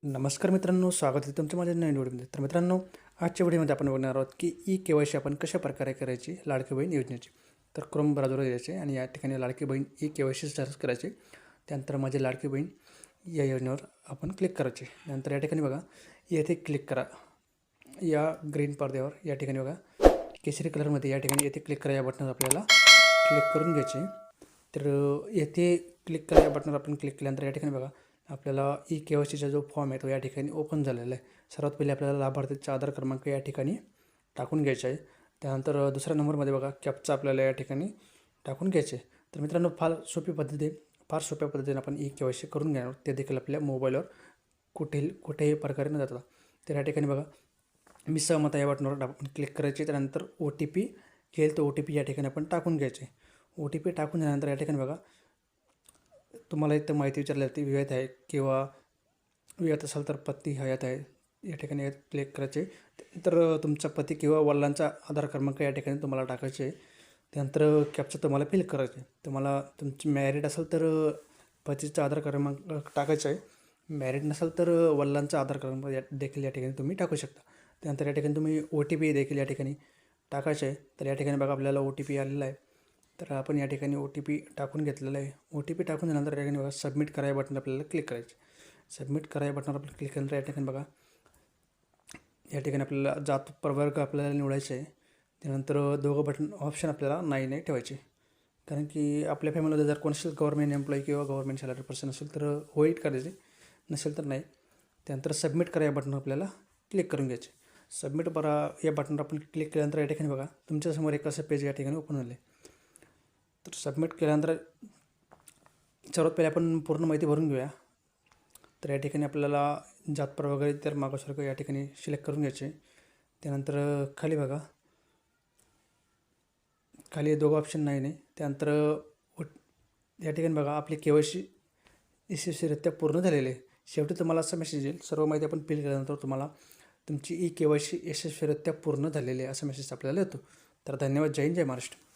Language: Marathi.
नमस्कार मित्रांनो, स्वागत आहे तुमचं माझ्या नवीन व्हिडिओमध्ये. तर मित्रांनो, आजच्या व्हिडिओमध्ये आपण बघणार आहोत की ई-के-वाय-सी आपण कशा प्रकारे करायची लाडकी बहीण योजनेची. तर क्रोम ब्राउझरवर यायचे आणि या ठिकाणी लाडकी बहीण ई-के-वाय-सी सर्च करायचे. त्यानंतर माझी लाडकी बहीण या योजनेवर आपण क्लिक करायचे. त्यानंतर या ठिकाणी बघा, येथे क्लिक करा. या ग्रीन पडद्यावर या ठिकाणी बघा, केशरी कलरमध्ये या ठिकाणी येथे क्लिक करा या बटनावर आपल्याला क्लिक करून घ्यायचे. तर येथे क्लिक करा या बटनावर आपण क्लिक केल्यानंतर या ठिकाणी बघा, आपल्याला ई-के-वाय-सीचा जो फॉर्म आहे तो या ठिकाणी ओपन झालेला आहे. सर्वात पहिले आपल्याला लाभार्थीचा आधार क्रमांक या ठिकाणी टाकून घ्यायचा आहे. त्यानंतर दुसऱ्या नंबरमध्ये बघा, कॅप्चा आपल्याला या ठिकाणी टाकून घ्यायचे. तर मित्रांनो, फार सोप्या पद्धतीने आपण ई-के-वाय-सी करून घेणार, ते देखील आपल्या मोबाईलवर कुठेही प्रकारे न जाता. तर या ठिकाणी बघा, मी सहमत आहे या बटनावर आपण क्लिक करायचे. त्यानंतर OTP येईल, तो OTP या ठिकाणी आपण टाकून घ्यायचे. OTP टाकून झाल्यानंतर या ठिकाणी बघा, तुम्हाला इथं माहिती विचारली जाते, विवाहित आहे किंवा विवाहित असाल तर पती हयात आहे, या ठिकाणी क्लिक करायचे. त्यानंतर तुमचा पती किंवा वडिलांचा आधार क्रमांक या ठिकाणी तुम्हाला टाकायचे आहे. त्यानंतर कॅप्चा तुम्हाला फिल करायचे. तुम्हाला तुमची मॅरिड असाल तर पतीचा आधार क्रमांक टाकायचा आहे. मॅरिड नसाल तर वडिलांचा आधार क्रमांक देखील या ठिकाणी तुम्ही टाकू शकता. त्यानंतर या ठिकाणी तुम्ही OTP देखील या ठिकाणी टाकायचे आहे. तर या ठिकाणी बघा, आपल्याला OTP आलेला आहे. तर आपण या ठिकाणी OTP टाकून घेतलेला आहे. OTP टाकून झाल्यानंतर या ठिकाणी बघा, सबमिट करा या बटन आपल्याला क्लिक करायचे. सबमिट करा या बटनावर आपण क्लिक केल्यानंतर या ठिकाणी बघा, या ठिकाणी आपल्याला जात प्रवर्ग आपल्याला निवडायचं आहे. त्यानंतर दोघं बटन ऑप्शन आपल्याला नाही ठेवायचे, कारण की आपल्या फॅमिलीमध्ये जर कोण असेल गव्हर्मेंट एम्प्लॉई किंवा गव्हर्मेंट सॅलरी पर्सन असेल तर होईट करायचे, नसेल तर नाही. त्यानंतर सबमिट करा या बटनवर आपल्याला क्लिक करून घ्यायचे. सबमिट करा या बटनवर आपण क्लिक केल्यानंतर या ठिकाणी बघा, तुमच्यासमोर एक असं पेज या ठिकाणी ओपन झालं आहे. तर सबमिट केल्यानंतर सर्वात पहिले आपण पूर्ण माहिती भरून घेऊया. तर या ठिकाणी आपल्याला जात वगैरे तर मागासवर्ग या ठिकाणी सिलेक्ट करून घ्यायचे. त्यानंतर खाली बघा, खाली दोघं ऑप्शन नाही. त्यानंतर या ठिकाणी बघा, आपली KYC यशस्वीरित्या पूर्ण झालेली आहे. शेवटी तुम्हाला असा मेसेज येईल, सर्व माहिती आपण फिल केल्यानंतर तुम्हाला तुमची ई-के-वाय-सी यशस्वीरित्या पूर्ण झालेली आहे असा मेसेज आपल्याला येतो. तर धन्यवाद. जय हिंद, जय महाराष्ट्र.